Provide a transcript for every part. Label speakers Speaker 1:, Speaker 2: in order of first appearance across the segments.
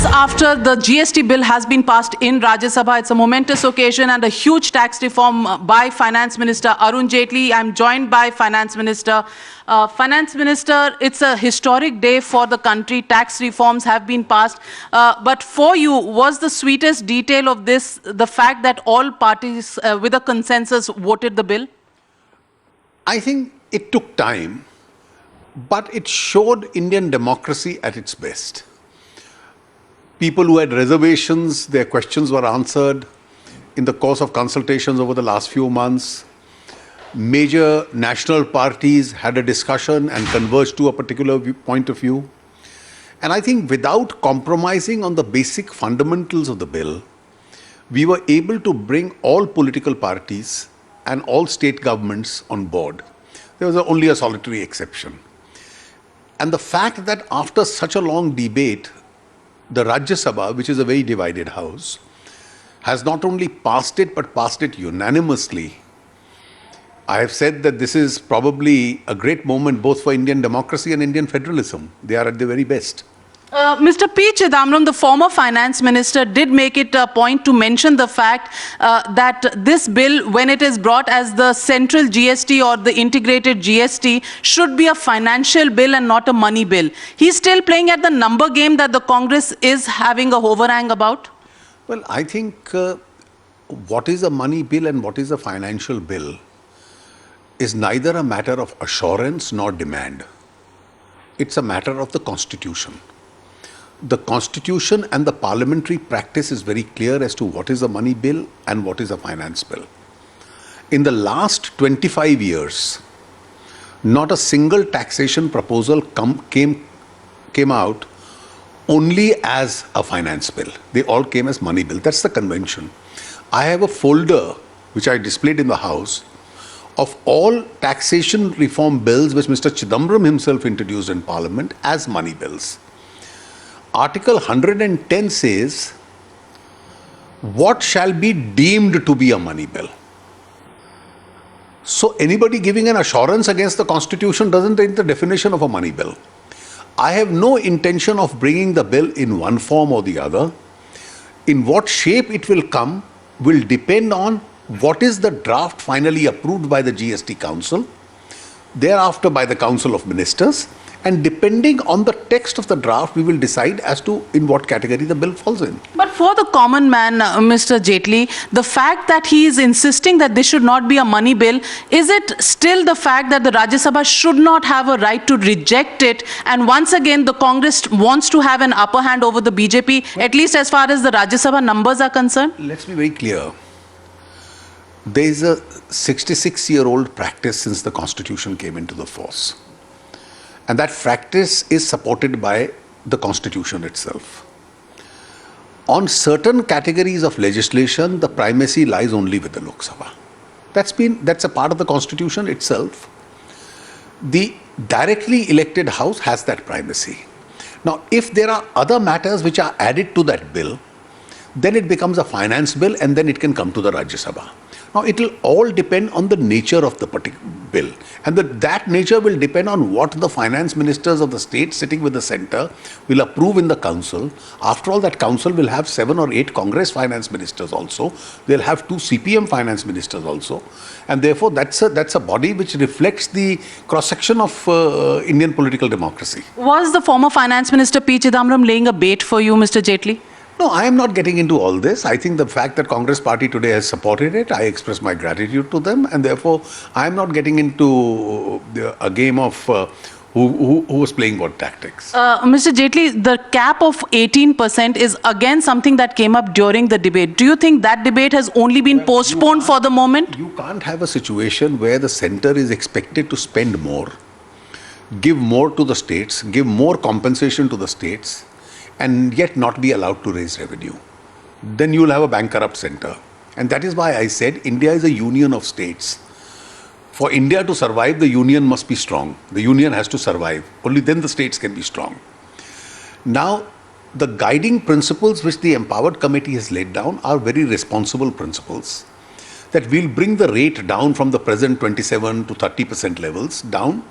Speaker 1: months after the GST bill has been passed in Rajya Sabha, it's a momentous occasion and a huge tax reform by Finance Minister Arun Jaitley. I'm joined by Finance Minister. Finance Minister, it's a historic day for the country. Tax reforms have been passed. But for you, was the sweetest detail of this the fact that all parties with a consensus voted the bill?
Speaker 2: I think it took time, but it showed Indian democracy at its best. People who had reservations, their questions were answered in the course of consultations over the last few months. Major national parties had a discussion and converged to a particular point of view. And I think without compromising on the basic fundamentals of the bill, we were able to bring all political parties and all state governments on board. There was only a solitary exception. And the fact that after such a long debate, the Rajya Sabha, which is a very divided house, has not only passed it, but passed it unanimously. I have said that this is probably a great moment both for Indian democracy and Indian federalism. They are at their very best.
Speaker 1: Mr. P. Chidambaram, the former finance minister, did make it a point to mention the fact that this bill, when it is brought as the central GST or the integrated GST, should be a financial bill and not a money bill. He's still playing at the number game that the Congress is having a overhang about?
Speaker 2: Well, I think what is a money bill and what is a financial bill is neither a matter of assurance nor demand. It's a matter of the Constitution. The Constitution and the parliamentary practice is very clear as to what is a money bill and what is a finance bill. In the last 25 years, not a single taxation proposal came out only as a finance bill. They all came as money bill. That's the convention. I have a folder which I displayed in the House of all taxation reform bills which Mr. Chidambaram himself introduced in Parliament as money bills. Article 110 says, what shall be deemed to be a money bill? So anybody giving an assurance against the Constitution doesn't take the definition of a money bill. I have no intention of bringing the bill in one form or the other. In what shape it will come will depend on what is the draft finally approved by the GST Council, thereafter by the Council of Ministers, and depending on the text of the draft, we will decide as to in what category the bill falls in.
Speaker 1: But for the common man, Mr. Jaitley, the fact that he is insisting that this should not be a money bill, is it still the fact that the Rajya Sabha should not have a right to reject it? And once again, the Congress wants to have an upper hand over the BJP, at least as far as the Rajya Sabha numbers are concerned?
Speaker 2: Let's be very clear. There is a 66-year-old practice since the Constitution came into the force. And that practice is supported by the Constitution itself. On certain categories of legislation, the primacy lies only with the Lok Sabha. That's a part of the Constitution itself. The directly elected House has that primacy. Now, if there are other matters which are added to that bill, then it becomes a finance bill and then it can come to the Rajya Sabha. Now, it will all depend on the nature of the particular bill. And that nature will depend on what the finance ministers of the state sitting with the center will approve in the council. After all, that council will have 7 or 8 Congress finance ministers also. They'll have 2 CPM finance ministers also. And therefore, that's a body which reflects the cross-section of Indian political democracy.
Speaker 1: Was the former finance minister P. Chidambaram laying a bait for you, Mr. Jaitley?
Speaker 2: No, I am not getting into all this. I think the fact that Congress party today has supported it, I express my gratitude to them, and therefore I am not getting into a game of who was playing what tactics.
Speaker 1: Mr. Jaitley, the cap of 18% is again something that came up during the debate. Do you think that debate has only been postponed for the moment?
Speaker 2: You can't have a situation where the center is expected to spend more, give more to the states, give more compensation to the states, and yet not be allowed to raise revenue. Then you will have a bankrupt center. And that is why I said India is a union of states. For India to survive, the union must be strong. The union has to survive. Only then the states can be strong. Now, the guiding principles which the Empowered Committee has laid down are very responsible principles. That we'll bring the rate down from the present 27 to 30% levels down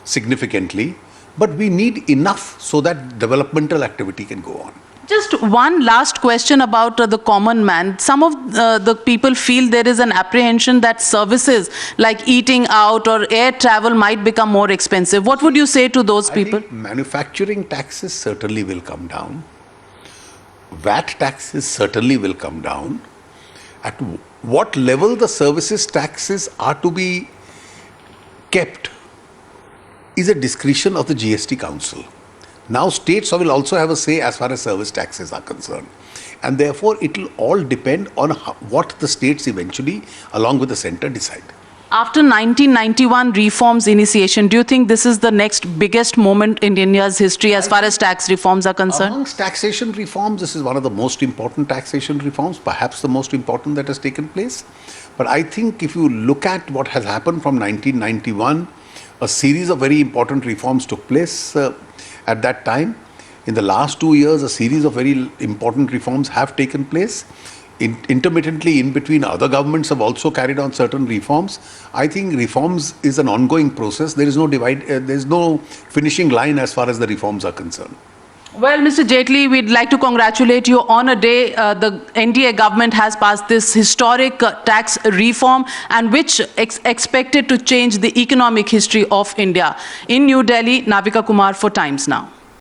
Speaker 2: significantly, but we need enough so that developmental activity can go on.
Speaker 1: Just one last question about the common man. Some of the people feel there is an apprehension that services like eating out or air travel might become more expensive. What would you say to those people?
Speaker 2: I think manufacturing taxes certainly will come down. VAT taxes certainly will come down. At what level the services taxes are to be kept is a discretion of the GST Council. Now states will also have a say as far as service taxes are concerned. And therefore it will all depend on what the states eventually, along with the centre, decide.
Speaker 1: After 1991 reforms initiation, do you think this is the next biggest moment in India's history as far as tax reforms are concerned?
Speaker 2: Amongst taxation reforms, this is one of the most important taxation reforms, perhaps the most important that has taken place. But I think if you look at what has happened from 1991, a series of very important reforms took place at that time. In the last 2 years, a series of very important reforms have taken place. Intermittently, in between, other governments have also carried on certain reforms. I think reforms is an ongoing process. There is no there is no finishing line as far as the reforms are concerned.
Speaker 1: Well, Mr. Jaitley, we'd like to congratulate you on a day the NDA government has passed this historic tax reform and which expected to change the economic history of India. In New Delhi, Navika Kumar for Times Now.